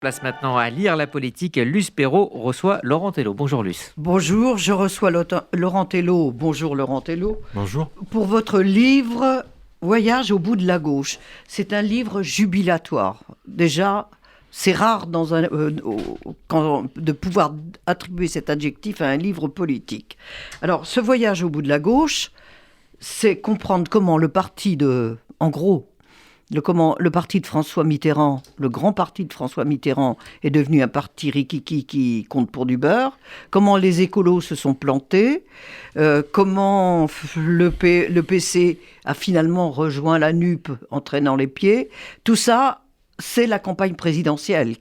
Place maintenant à lire la politique. Luce Perrault reçoit Laurent Tello. Bonjour Luce. Bonjour, je reçois Laurent Tello. Bonjour Laurent Tello. Bonjour. Pour votre livre Voyage au bout de la gauche. C'est un livre jubilatoire. Déjà, c'est rare de pouvoir attribuer cet adjectif à un livre politique. Alors, ce voyage au bout de la gauche, c'est comprendre comment le parti de François Mitterrand, le grand parti de François Mitterrand, est devenu un parti rikiki qui compte pour du beurre, comment les écolos se sont plantés, comment le PC a finalement rejoint la NUP en traînant les pieds. Tout ça, c'est la campagne présidentielle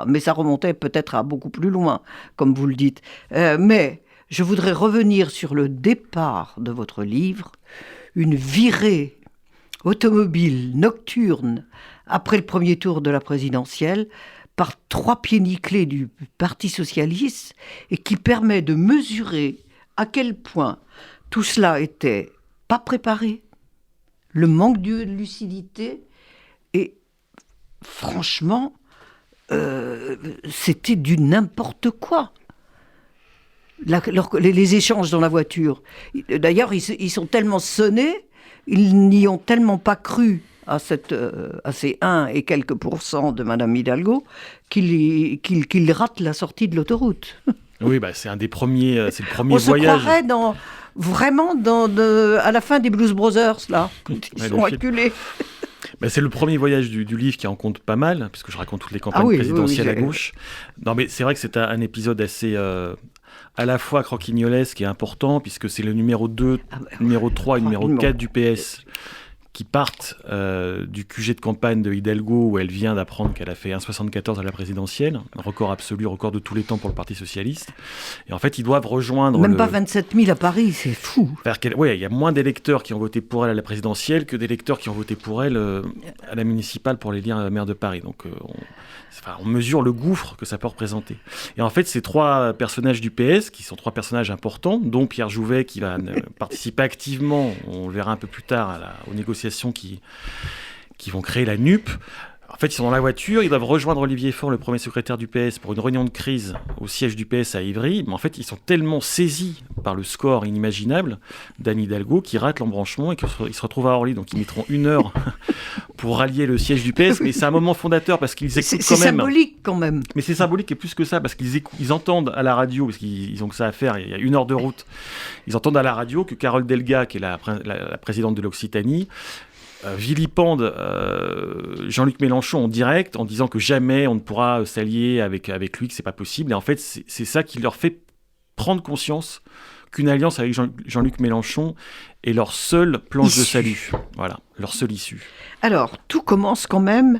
mais ça remontait peut-être à beaucoup plus loin, comme vous le dites. Mais je voudrais revenir sur le départ de votre livre, une virée automobile nocturne après le premier tour de la présidentielle par 3 pieds nickelés du Parti socialiste et qui permet de mesurer à quel point tout cela était pas préparé, le manque de lucidité et franchement c'était du n'importe quoi. Les échanges dans la voiture, d'ailleurs ils sont tellement sonnés. Ils n'y ont tellement pas cru à ces 1 et quelques pourcents de Madame Hidalgo qu'ils ratent la sortie de l'autoroute. Oui, c'est un des premiers, c'est le premier On voyage. Se croirait à la fin des Blues Brothers, là, quand ils sont acculés. C'est le premier voyage du livre qui en compte pas mal, puisque je raconte toutes les campagnes présidentielles à gauche. Non, mais c'est vrai que c'est un épisode assez... à la fois croquignolesque et important, puisque c'est le numéro 2, numéro 3 et numéro 4 du PS qui partent du QG de campagne de Hidalgo, où elle vient d'apprendre qu'elle a fait 1,74 à la présidentielle, un record absolu, record de tous les temps pour le Parti socialiste. Et en fait, ils doivent rejoindre... Même pas 27 000 à Paris, c'est fou. Oui, il y a moins d'électeurs qui ont voté pour elle à la présidentielle que d'électeurs qui ont voté pour elle à la municipale pour l'élire maire de Paris. Donc on mesure le gouffre que ça peut représenter. Et en fait, ces 3 personnages du PS, qui sont 3 personnages importants, dont Pierre Jouvet, qui va participer activement, on le verra un peu plus tard, aux négociations qui vont créer la NUP. En fait, ils sont dans la voiture, ils doivent rejoindre Olivier Faure, le premier secrétaire du PS, pour une réunion de crise au siège du PS à Ivry. Mais en fait, ils sont tellement saisis par le score inimaginable d'Anne Hidalgo qu'ils ratent l'embranchement et qu'ils se retrouvent à Orly. Donc, ils mettront 1 heure pour rallier le siège du PS. Mais c'est un moment fondateur parce qu'ils écoutent quand même. C'est symbolique quand même. Mais c'est symbolique et plus que ça parce qu'ils entendent à la radio, parce qu'ils ont que ça à faire, il y a 1 heure de route, ils entendent à la radio que Carole Delga, qui est la présidente de l'Occitanie, vilipende Jean-Luc Mélenchon en direct en disant que jamais on ne pourra s'allier avec lui, que c'est pas possible. Et en fait, c'est ça qui leur fait prendre conscience qu'une alliance avec Jean-Luc Mélenchon est leur seule planche de salut. Voilà, leur seule issue. Alors, tout commence quand même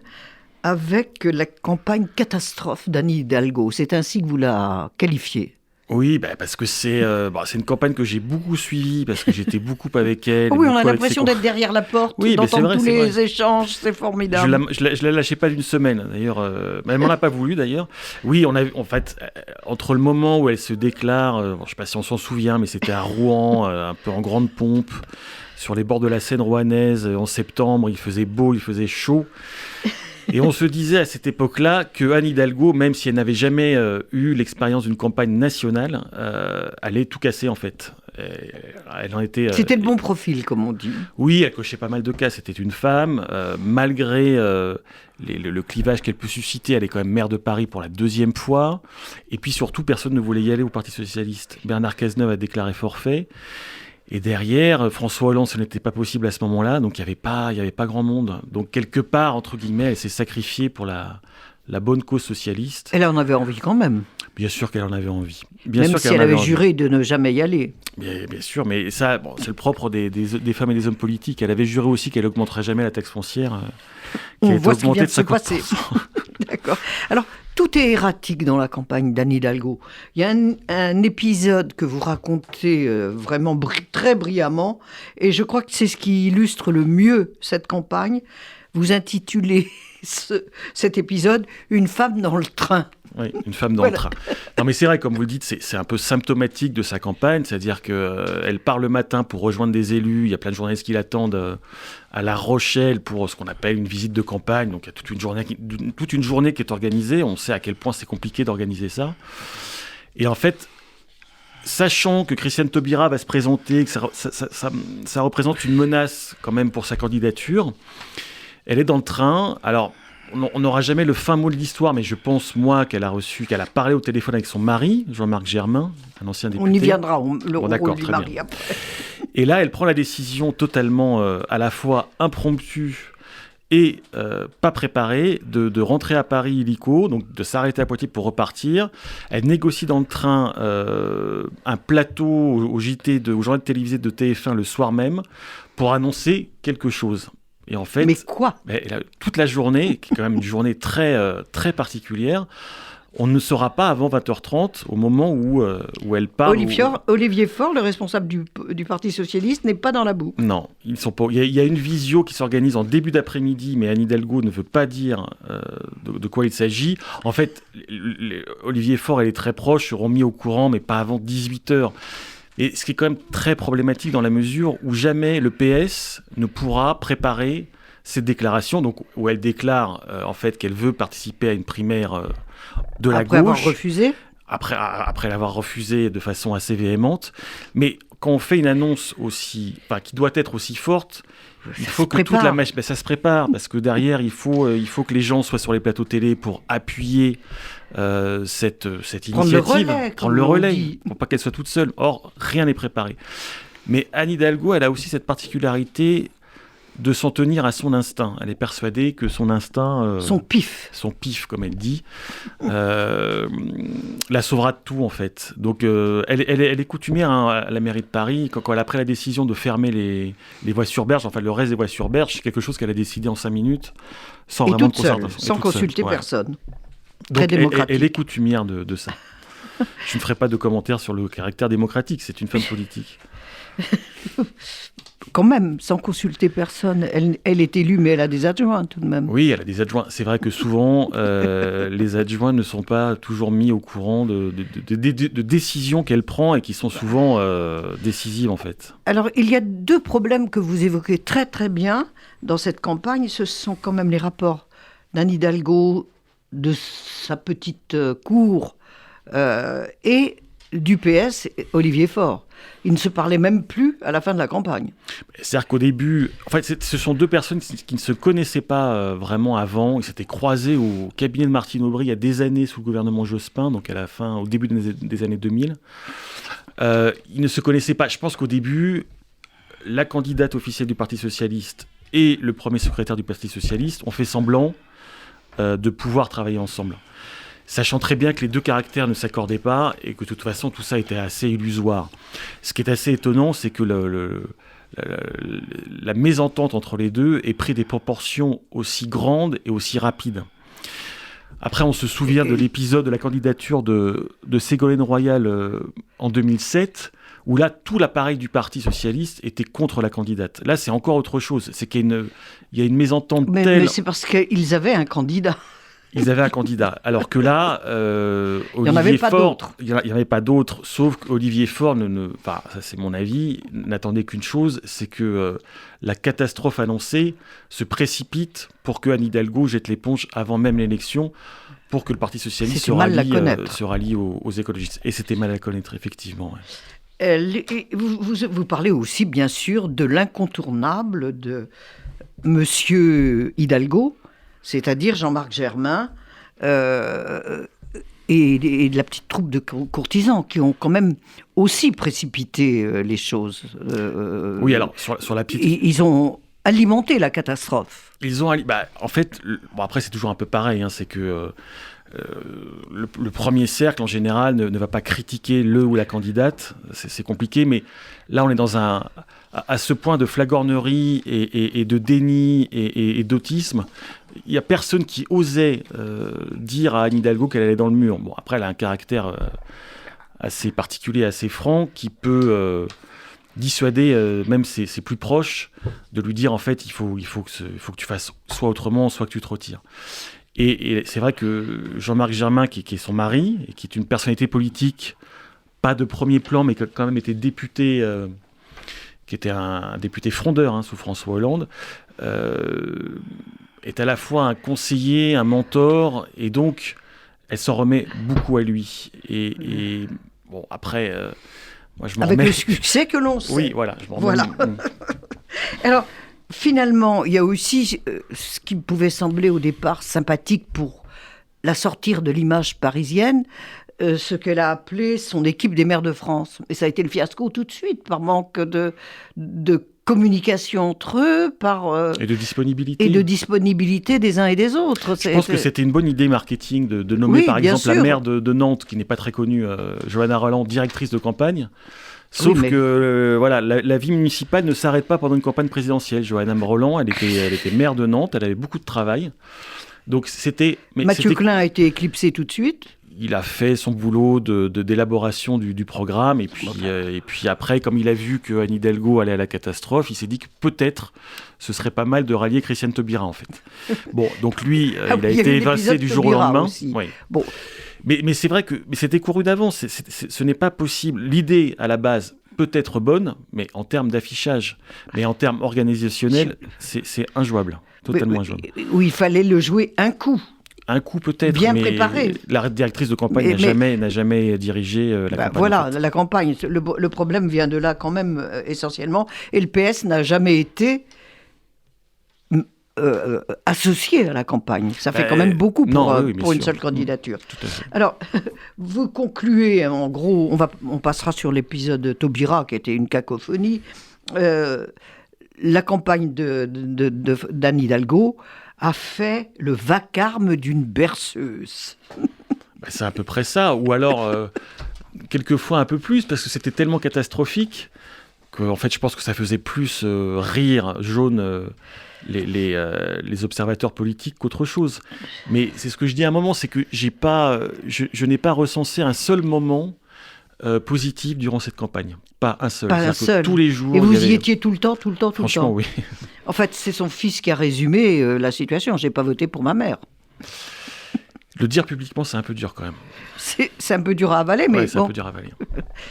avec la campagne catastrophe d'Anne Hidalgo. C'est ainsi que vous la qualifiez. Oui, parce que c'est une campagne que j'ai beaucoup suivie, parce que j'étais beaucoup avec elle. Oui, on a l'impression d'être derrière la porte, d'entendre tous les échanges, c'est formidable. Je la lâchais pas d'une semaine, d'ailleurs. Elle m'en a pas voulu, d'ailleurs. Oui, on a en fait, entre le moment où elle se déclare, je sais pas si on s'en souvient, mais c'était à Rouen, un peu en grande pompe, sur les bords de la Seine rouennaise, en septembre, il faisait beau, il faisait chaud. Et on se disait à cette époque-là que Anne Hidalgo, même si elle n'avait jamais eu l'expérience d'une campagne nationale, allait tout casser en fait. Elle en était. C'était le bon profil, comme on dit. Oui, elle cochait pas mal de cas. C'était une femme, malgré le clivage qu'elle peut susciter, elle est quand même maire de Paris pour la 2e fois. Et puis surtout, personne ne voulait y aller au Parti socialiste. Bernard Cazeneuve a déclaré forfait. Et derrière, François Hollande, ce n'était pas possible à ce moment-là, donc il n'y avait pas grand monde. Donc quelque part, entre guillemets, elle s'est sacrifiée pour la bonne cause socialiste. Elle en avait envie quand même. Bien sûr qu'elle en avait envie. Même si elle avait juré de ne jamais y aller. Bien sûr, mais ça, c'est le propre des femmes et des hommes politiques. Elle avait juré aussi qu'elle n'augmenterait jamais la taxe foncière, qui a été augmentée de 50%. D'accord. Alors, tout est erratique dans la campagne d'Anne Hidalgo. Il y a un épisode que vous racontez vraiment très brillamment, et je crois que c'est ce qui illustre le mieux cette campagne. Vous intitulez cet épisode, une femme dans le train. Oui, une femme dans le train. Non, mais c'est vrai, comme vous le dites, c'est un peu symptomatique de sa campagne, c'est-à-dire qu'elle part le matin pour rejoindre des élus, il y a plein de journalistes qui l'attendent à La Rochelle pour ce qu'on appelle une visite de campagne, donc il y a toute une journée qui est organisée, on sait à quel point c'est compliqué d'organiser ça. Et en fait, sachant que Christiane Taubira va se présenter, que ça représente une menace quand même pour sa candidature, elle est dans le train. Alors, on n'aura jamais le fin mot de l'histoire, mais je pense, moi, qu'elle a parlé au téléphone avec son mari, Jean-Marc Germain, un ancien député. On y viendra, le rôle du mari après. Et là, elle prend la décision totalement à la fois impromptue et pas préparée de rentrer à Paris illico, donc de s'arrêter à Poitiers pour repartir. Elle négocie dans le train un plateau au journal télévisé de TF1 le soir même pour annoncer quelque chose. Et en fait, mais quoi ? Toute la journée, qui est quand même une journée très, très particulière, on ne saura pas avant 20h30, au moment où elle parle. Olivier Faure, le responsable du Parti Socialiste, n'est pas dans la boucle. Non, ils sont pas. Il y a une visio qui s'organise en début d'après-midi, mais Anne Hidalgo ne veut pas dire de quoi il s'agit. En fait, Olivier Faure et les très proches seront mis au courant, mais pas avant 18h. Et ce qui est quand même très problématique dans la mesure où jamais le PS ne pourra préparer cette déclaration, donc où elle déclare en fait qu'elle veut participer à une primaire de la gauche. Après avoir refusé ? Après l'avoir refusé de façon assez véhémente. Mais quand on fait une annonce qui doit être aussi forte, il faut que toute la mèche, ça se prépare, parce que derrière, il faut que les gens soient sur les plateaux télé pour appuyer cette initiative. Prendre le relais, pour pas qu'elle soit toute seule. Or, rien n'est préparé. Mais Anne Hidalgo, elle a aussi cette particularité de s'en tenir à son instinct. Elle est persuadée que son instinct... son pif, comme elle dit, la sauvera de tout, en fait. Donc, elle est coutumière à la mairie de Paris. Quand elle a pris la décision de fermer les voies sur berge, enfin le reste des voies sur berge, c'est quelque chose qu'elle a décidé en 5 minutes, sans vraiment de concertation. Sans consulter personne. Donc, Très démocratique. Elle est coutumière de ça. Je ne ferai pas de commentaires sur le caractère démocratique, c'est une femme politique. Quand même, sans consulter personne, elle est élue, mais elle a des adjoints tout de même. Oui, elle a des adjoints. C'est vrai que souvent, les adjoints ne sont pas toujours mis au courant de décisions qu'elle prend et qui sont souvent décisives en fait. Alors, il y a 2 problèmes que vous évoquez très très bien dans cette campagne. Ce sont quand même les rapports d'Anne Hidalgo, de sa petite cour et du PS, Olivier Faure. Ils ne se parlaient même plus à la fin de la campagne. C'est-à-dire qu'au début, en fait, ce sont 2 personnes qui ne se connaissaient pas vraiment avant. Ils s'étaient croisés au cabinet de Martine Aubry il y a des années sous le gouvernement Jospin, donc au début des années 2000. Ils ne se connaissaient pas. Je pense qu'au début, la candidate officielle du Parti Socialiste et le premier secrétaire du Parti Socialiste ont fait semblant de pouvoir travailler ensemble. Sachant très bien que les 2 caractères ne s'accordaient pas et que de toute façon tout ça était assez illusoire. Ce qui est assez étonnant, c'est que la mésentente entre les 2 ait pris des proportions aussi grandes et aussi rapides. Après, on se souvient de l'épisode de la candidature de Ségolène Royal en 2007, où là, tout l'appareil du Parti Socialiste était contre la candidate. Là, c'est encore autre chose. C'est qu'il y a une mésentente telle... Mais c'est parce qu'ils avaient un candidat. Ils avaient un candidat, alors que là, il n'y en avait pas d'autres. Il n'y en avait pas d'autres, sauf qu'Olivier Faure, ça c'est mon avis, n'attendait qu'une chose, c'est que la catastrophe annoncée se précipite pour que Anne Hidalgo jette l'éponge avant même l'élection, pour que le Parti Socialiste se rallie aux écologistes. Et c'était mal à connaître, effectivement. Ouais. Vous parlez aussi, bien sûr, de l'incontournable de Monsieur Hidalgo, c'est-à-dire Jean-Marc Germain et de la petite troupe de courtisans qui ont quand même aussi précipité les choses. Oui, alors, sur la petite... Ils ont alimenté la catastrophe. En fait, après c'est toujours un peu pareil, c'est que le premier cercle, en général, ne va pas critiquer le ou la candidate, c'est compliqué, mais là on est à ce point de flagornerie et de déni et d'autisme. Il n'y a personne qui osait dire à Anne Hidalgo qu'elle allait dans le mur. Bon, après, elle a un caractère assez particulier, assez franc, qui peut dissuader même ses plus proches de lui dire en fait il faut que tu fasses soit autrement, soit que tu te retires. Et c'est vrai que Jean-Marc Germain, qui est son mari, et qui est une personnalité politique, pas de premier plan, mais qui a quand même été député, qui était un député frondeur sous François Hollande, est à la fois un conseiller, un mentor, et donc elle s'en remet beaucoup à lui. Et bon, après, moi je m'en remets... Avec le succès que l'on sait. Oui, voilà, je m'en Voilà. remets. Alors, finalement, il y a aussi ce qui pouvait sembler au départ sympathique pour la sortir de l'image parisienne, ce qu'elle a appelé son équipe des maires de France. Et ça a été le fiasco tout de suite, par manque de communication entre eux, Et de disponibilité. et de disponibilité des uns et des autres. Je pense que c'était une bonne idée marketing de nommer Oui, par bien exemple la sûr. maire de Nantes, qui n'est pas très connue, Johanna Roland, directrice de campagne. Sauf Oui, mais- que voilà, la vie municipale ne s'arrête pas pendant une campagne présidentielle. Johanna Roland, elle était maire de Nantes, elle avait beaucoup de travail. Donc Mathieu Klein a été éclipsé tout de suite. il a fait son boulot d'élaboration du programme, et puis après, comme il a vu que Anne Hidalgo allait à la catastrophe, il s'est dit que peut-être ce serait pas mal de rallier Christiane Taubira, en fait. Bon, donc lui, Ah il a oui, il y été avait évincé l'épisode du jour au Taubira lendemain. aussi. Oui. Bon, Mais c'est vrai que c'était couru d'avance, ce n'est pas possible. L'idée, à la base, peut être bonne, mais en termes d'affichage, mais en termes organisationnels, c'est injouable, totalement injouable. où il fallait le jouer un coup. Un coup peut-être, Bien mais préparé. la directrice de campagne n'a jamais dirigé la campagne. Voilà, en fait. la campagne. Le problème vient de là quand même, essentiellement. Et le PS n'a jamais été associé à la campagne. Ça fait quand même beaucoup pour bien une sûr. seule candidature. Tout à fait. Alors, vous concluez, en gros, on passera sur l'épisode Taubira, qui était une cacophonie. La campagne d'Anne Hidalgo a fait le vacarme d'une berceuse. C'est à peu près ça, ou alors quelquefois un peu plus, parce que c'était tellement catastrophique qu'en fait je pense que ça faisait plus rire jaune les observateurs politiques qu'autre chose. Mais c'est ce que je dis à un moment, c'est que je n'ai pas recensé un seul moment positif durant cette campagne. Pas un seul. Pas un C'est-à-dire que seul. tous les jours... Et vous il y avait- y étiez tout le temps. Franchement, oui. En fait, c'est son fils qui a résumé la situation. J'ai pas voté pour ma mère. Le dire publiquement, c'est un peu dur quand même. C'est un peu dur à avaler, mais Ouais, c'est un bon, peu dur à avaler.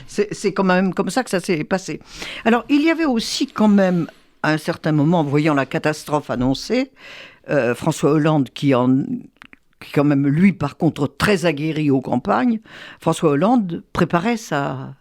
c'est quand même comme ça que ça s'est passé. Alors, il y avait aussi quand même, à un certain moment, voyant la catastrophe annoncée, François Hollande qui quand même, lui, par contre, très aguerri aux campagnes, François Hollande préparait sa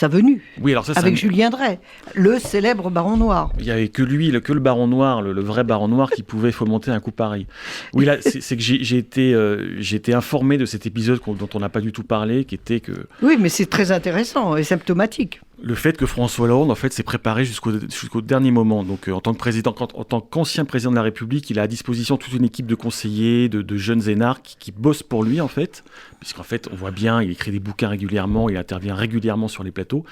venue Oui, alors ça, avec Julien Drey, le célèbre baron noir. il n'y avait que lui, que le baron noir, le vrai baron noir, qui pouvait fomenter un coup pareil. Oui, là, c'est que j'ai été informé de cet épisode dont on n'a pas du tout parlé, qui était que Oui, mais c'est très intéressant et symptomatique. le fait que François Hollande, en fait, s'est préparé jusqu'au dernier moment. Donc, en tant que président, en tant qu'ancien président de la République, il a à disposition toute une équipe de conseillers, de jeunes énarques qui bossent pour lui, en fait. Puisqu'en fait, on voit bien, il écrit des bouquins régulièrement, il intervient régulièrement sur les plateaux.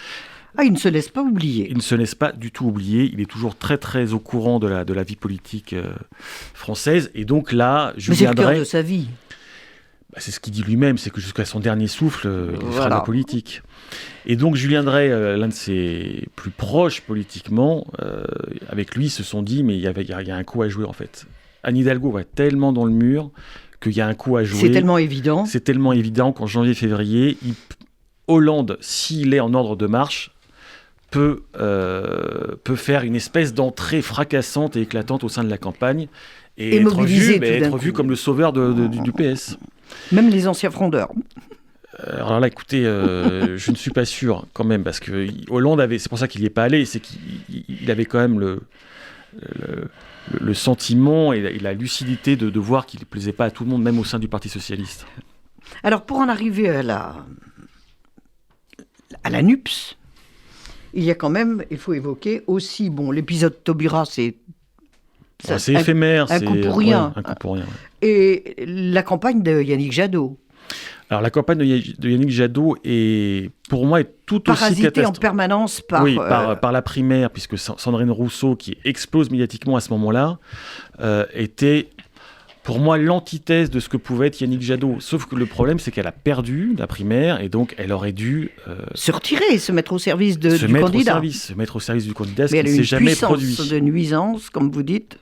Ah, il ne se laisse pas oublier. Il ne se laisse pas du tout oublier. Il est toujours très, très au courant de la vie politique française. Et donc là, Mais c'est Julien le cœur Drey... de sa vie. C'est ce qu'il dit lui-même, c'est que jusqu'à son dernier souffle, il fera de Voilà. la politique. Et donc Julien Drey, l'un de ses plus proches politiquement, avec lui, se sont dit, mais il y a un coup à jouer en fait. Anne Hidalgo va tellement dans le mur qu'il y a un coup à jouer. C'est tellement évident. C'est tellement évident qu'en janvier-février, Hollande, s'il est en ordre de marche, peut faire une espèce d'entrée fracassante et éclatante au sein de la campagne et Et mobiliser tout d'un être coup. vu comme le sauveur du PS. Même les anciens frondeurs. Alors là, écoutez, je ne suis pas sûr quand même, parce que Hollande c'est pour ça qu'il n'y est pas allé, c'est qu'il avait quand même le sentiment et la lucidité de voir qu'il ne plaisait pas à tout le monde, même au sein du Parti Socialiste. Alors, pour en arriver à la NUPS, il y a quand même, il faut évoquer aussi, bon, l'épisode Taubira, c'est éphémère. un coup pour rien. Un coup pour rien. Et la campagne de Yannick Jadot. Alors la campagne de Yannick Jadot est, pour moi, tout aussi Parasité en catastrophique. permanence par... par la primaire, puisque Sandrine Rousseau, qui explose médiatiquement à ce moment-là, était pour moi l'antithèse de ce que pouvait être Yannick Jadot. Sauf que le problème, c'est qu'elle a perdu la primaire et donc elle aurait dû se retirer, se mettre au service du candidat. Se mettre au service du candidat, ce Mais qui elle ne a s'est jamais produit. une puissance de nuisance, comme vous dites.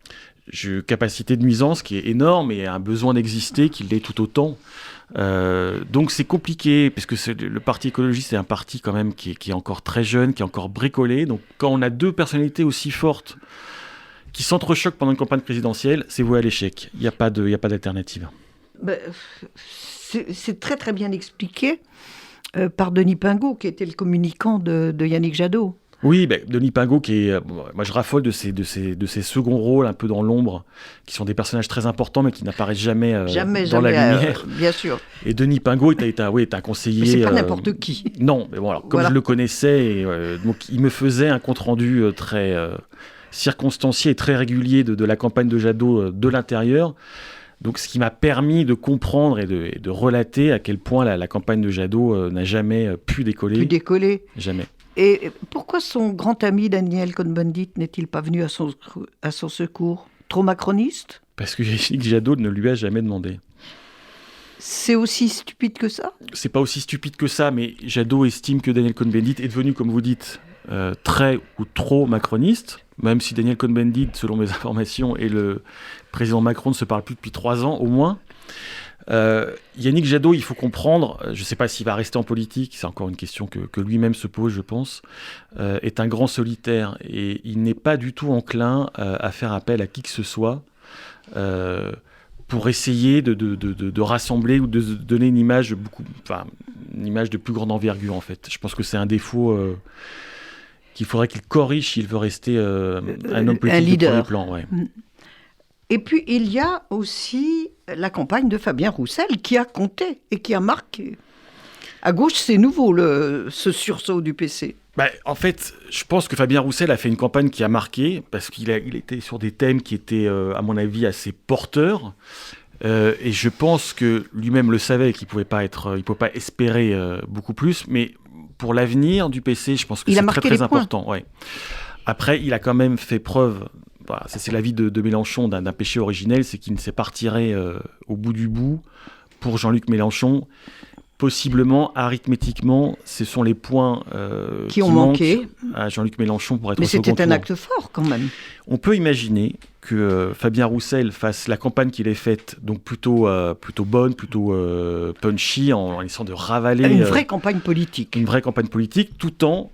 Capacité de nuisance qui est énorme et un besoin d'exister qui l'est tout autant. Donc c'est compliqué, parce que le Parti écologiste est un parti quand même qui est encore très jeune, qui est encore bricolé. Donc quand on a deux personnalités aussi fortes qui s'entrechoquent pendant une campagne présidentielle, c'est voué à l'échec. Il n'y a pas d'alternative. C'est très très bien expliqué par Denis Pingot, qui était le communicant de Yannick Jadot. Oui, Denis Pingot, moi je raffole de ces seconds rôles un peu dans l'ombre, qui sont des personnages très importants mais qui n'apparaissent jamais dans la lumière. Bien sûr. Et Denis Pingot est un conseiller. Mais c'est pas n'importe qui. Non, mais bon, alors, comme je le connaissais, donc il me faisait un compte rendu très circonstancié et très régulier de la campagne de Jadot de l'intérieur. Donc, ce qui m'a permis de comprendre et de relater à quel point la campagne de Jadot n'a jamais pu décoller. Jamais. Et pourquoi son grand ami Daniel Cohn-Bendit n'est-il pas venu à son secours? Trop macroniste? Parce que Yannick Jadot ne lui a jamais demandé. C'est aussi stupide que ça? C'est pas aussi stupide que ça, mais Jadot estime que Daniel Cohn-Bendit est devenu, comme vous dites, très ou trop macroniste, même si Daniel Cohn-Bendit, selon mes informations, et le président Macron ne se parlent plus depuis 3 ans au moins. Yannick Jadot, il faut comprendre, je ne sais pas s'il va rester en politique, c'est encore une question que lui-même se pose, je pense, est un grand solitaire et il n'est pas du tout enclin à faire appel à qui que ce soit pour essayer de rassembler ou de donner une image de plus grande envergure en fait. Je pense que c'est un défaut qu'il faudrait qu'il corrige s'il veut rester un homme politique de premier plan. Ouais. Et puis, il y a aussi la campagne de Fabien Roussel qui a compté et qui a marqué. À gauche, c'est nouveau, ce sursaut du PC. En fait, je pense que Fabien Roussel a fait une campagne qui a marqué, parce qu'il était sur des thèmes qui étaient, à mon avis, assez porteurs. Et je pense que lui-même le savait, qu'il ne pouvait pas espérer beaucoup plus. Mais pour l'avenir du PC, je pense que c'est très, très important. Ouais. Après, il a quand même fait preuve... ça, c'est l'avis de Mélenchon d'un péché originel, c'est qu'il ne s'est pas retiré au bout du bout pour Jean-Luc Mélenchon. Possiblement, arithmétiquement, ce sont les points qui ont manqué à Jean-Luc Mélenchon pour être au second tour. Mais c'était un acte fort quand même. On peut imaginer que Fabien Roussel fasse la campagne qu'il a faite, donc plutôt bonne, plutôt punchy, en essayant de ravaler... Une vraie campagne politique. Une vraie campagne politique, tout en...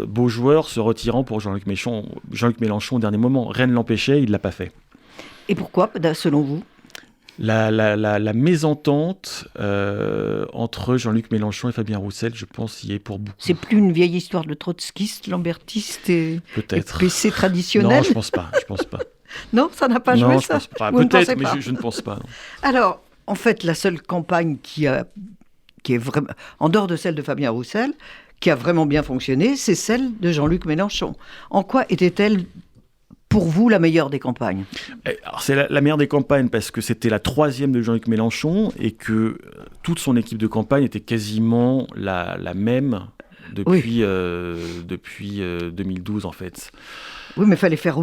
beau joueur se retirant pour Jean-Luc Mélenchon au dernier moment. Rien ne l'empêchait, il ne l'a pas fait. Et pourquoi, selon vous? La mésentente entre Jean-Luc Mélenchon et Fabien Roussel, je pense, y est pour beaucoup. C'est plus une vieille histoire de trotskiste, lambertiste et PC traditionnel? Non, je pense pas. Non, ça n'a pas joué, ça? Je pense pas. Peut-être, mais je ne pense pas. Non. Alors, en fait, la seule campagne qui est vraiment, en dehors de celle de Fabien Roussel, qui a vraiment bien fonctionné, c'est celle de Jean-Luc Mélenchon. En quoi était-elle, pour vous, la meilleure des campagnes? Alors, c'est la meilleure des campagnes parce que c'était la 3e de Jean-Luc Mélenchon et que toute son équipe de campagne était quasiment la même depuis 2012, en fait. Oui, mais il fallait faire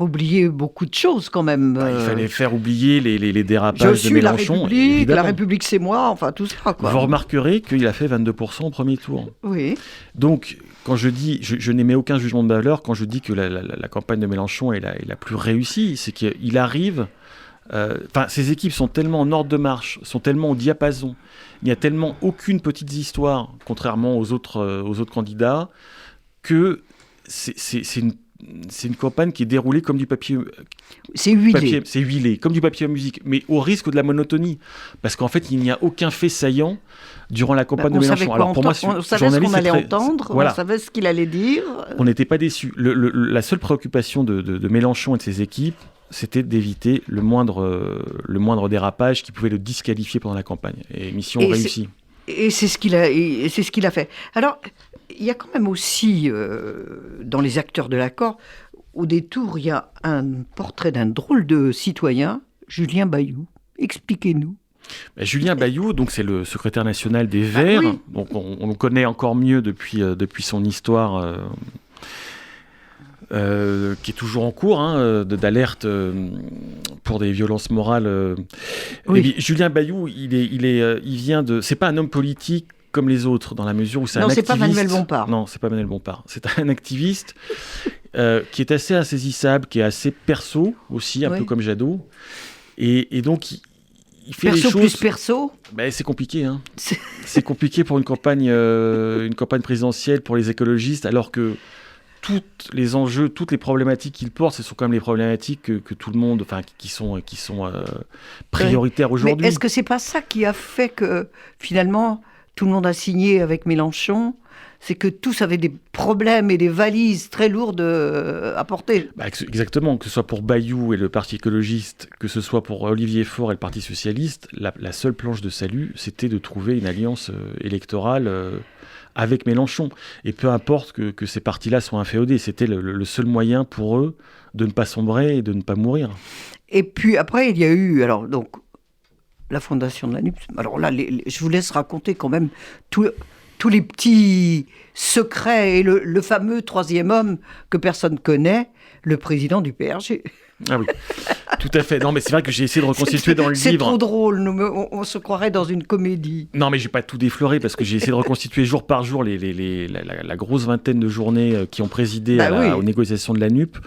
oublier beaucoup de choses quand même. Il fallait faire oublier les dérapages de Mélenchon. La République c'est moi, enfin tout ça. Quoi. Vous remarquerez qu'il a fait 22% au premier tour. Oui. Donc, quand je dis, je n'émets aucun jugement de valeur quand je dis que la campagne de Mélenchon est la plus réussie, c'est qu'il arrive... ces équipes sont tellement en ordre de marche, sont tellement au diapason, il n'y a tellement aucune petite histoire, contrairement aux autres candidats, que c'est une campagne qui est déroulée comme du papier. C'est huilé. C'est huilé, comme du papier à musique, mais au risque de la monotonie. Parce qu'en fait, il n'y a aucun fait saillant durant la campagne de Mélenchon. Alors, pour moi, on savait ce qu'on allait entendre, voilà. On savait ce qu'il allait dire. On n'était pas déçus. La seule préoccupation de Mélenchon et de ses équipes, c'était d'éviter le moindre dérapage qui pouvait le disqualifier pendant la campagne. Et mission réussie. Et c'est ce qu'il a fait. Alors, il y a quand même aussi, dans les acteurs de l'accord, au détour, il y a un portrait d'un drôle de citoyen, Julien Bayou. Expliquez-nous. Julien Bayou, donc c'est le secrétaire national des Verts. Oui. Donc on le connaît encore mieux depuis son histoire qui est toujours en cours, d'alerte pour des violences morales. Oui. Et puis, Julien Bayou, il vient de... C'est pas un homme politique comme les autres, dans la mesure où c'est un activiste. Non, c'est pas Manuel Bompard. Non, c'est pas Manuel Bompard. C'est un activiste qui est assez insaisissable, qui est assez perso aussi, un peu comme Jadot. Et donc, il fait perso les choses... plus perso. C'est compliqué. C'est compliqué pour une campagne présidentielle pour les écologistes, alors que tous les enjeux, toutes les problématiques qu'il porte, ce sont quand même les problématiques que tout le monde, qui sont prioritaires aujourd'hui. Mais est-ce que c'est pas ça qui a fait que finalement tout le monde a signé avec Mélenchon? C'est que tous avaient des problèmes et des valises très lourdes à porter. Exactement, que ce soit pour Bayou et le Parti écologiste, que ce soit pour Olivier Faure et le Parti socialiste, la seule planche de salut, c'était de trouver une alliance électorale avec Mélenchon. Et peu importe que ces partis-là soient inféodés, c'était le seul moyen pour eux de ne pas sombrer et de ne pas mourir. Et puis après, il y a eu la fondation de la NUPS. Alors là, je vous laisse raconter quand même tous les petits secrets et le fameux troisième homme que personne connaît, le président du PRG. Ah oui, tout à fait. Non, mais c'est vrai que j'ai essayé de reconstituer dans le livre. C'est trop drôle, on se croirait dans une comédie. Non, mais je vais pas tout déflorer parce que j'ai essayé de reconstituer jour par jour la grosse vingtaine de journées qui ont présidé aux négociations de la NUP.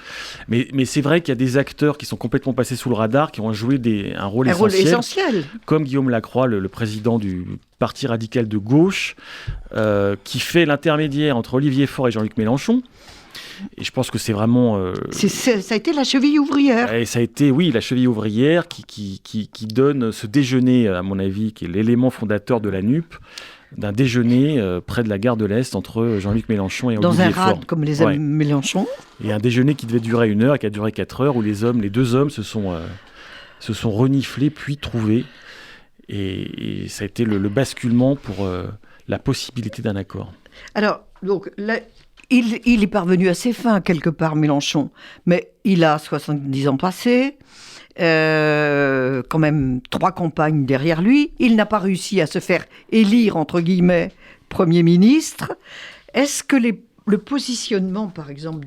Mais c'est vrai qu'il y a des acteurs qui sont complètement passés sous le radar, qui ont joué un rôle essentiel. Comme Guillaume Lacroix, le président du Parti radical de gauche, qui fait l'intermédiaire entre Olivier Faure et Jean-Luc Mélenchon. Et je pense que c'est vraiment... ça a été la cheville ouvrière. Et ça a été, oui, la cheville ouvrière qui donne ce déjeuner, à mon avis, qui est l'élément fondateur de la NUP, d'un déjeuner près de la gare de l'Est entre Jean-Luc Mélenchon et Olivier Faure. Dans un rad comme les amis Mélenchon. Et un déjeuner qui devait durer 1 heure et qui a duré 4 heures, où les deux hommes se sont reniflés puis trouvés. Et ça a été le basculement pour la possibilité d'un accord. Alors, donc... Il est parvenu à ses fins, quelque part, Mélenchon. Mais il a 70 ans passés, quand même 3 campagnes derrière lui. Il n'a pas réussi à se faire élire, entre guillemets, Premier ministre. Est-ce que le positionnement, par exemple,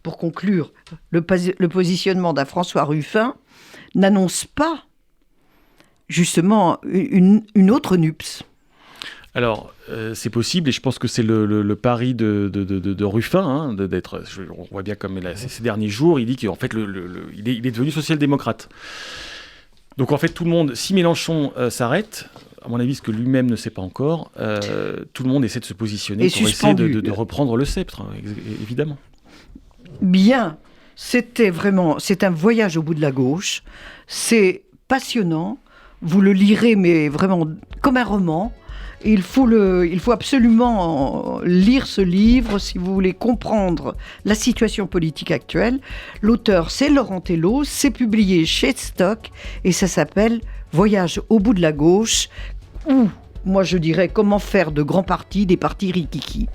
pour conclure, le positionnement d'un François Ruffin n'annonce pas, justement, une autre NUPS ? Alors, c'est possible, et je pense que c'est le pari de Ruffin, on voit bien comme ces derniers jours, il dit qu'en fait, il est devenu social-démocrate. Donc en fait, tout le monde, si Mélenchon s'arrête, à mon avis, ce que lui-même ne sait pas encore, tout le monde essaie de se positionner pour essayer de reprendre le sceptre, évidemment. Bien, c'est un voyage au bout de la gauche, c'est passionnant, vous le lirez, mais vraiment comme un roman. Il faut absolument lire ce livre si vous voulez comprendre la situation politique actuelle. L'auteur, c'est Laurent Tellot, c'est publié chez Stock et ça s'appelle « Voyage au bout de la gauche » ou, moi je dirais, comment faire de grands partis des partis rikiki.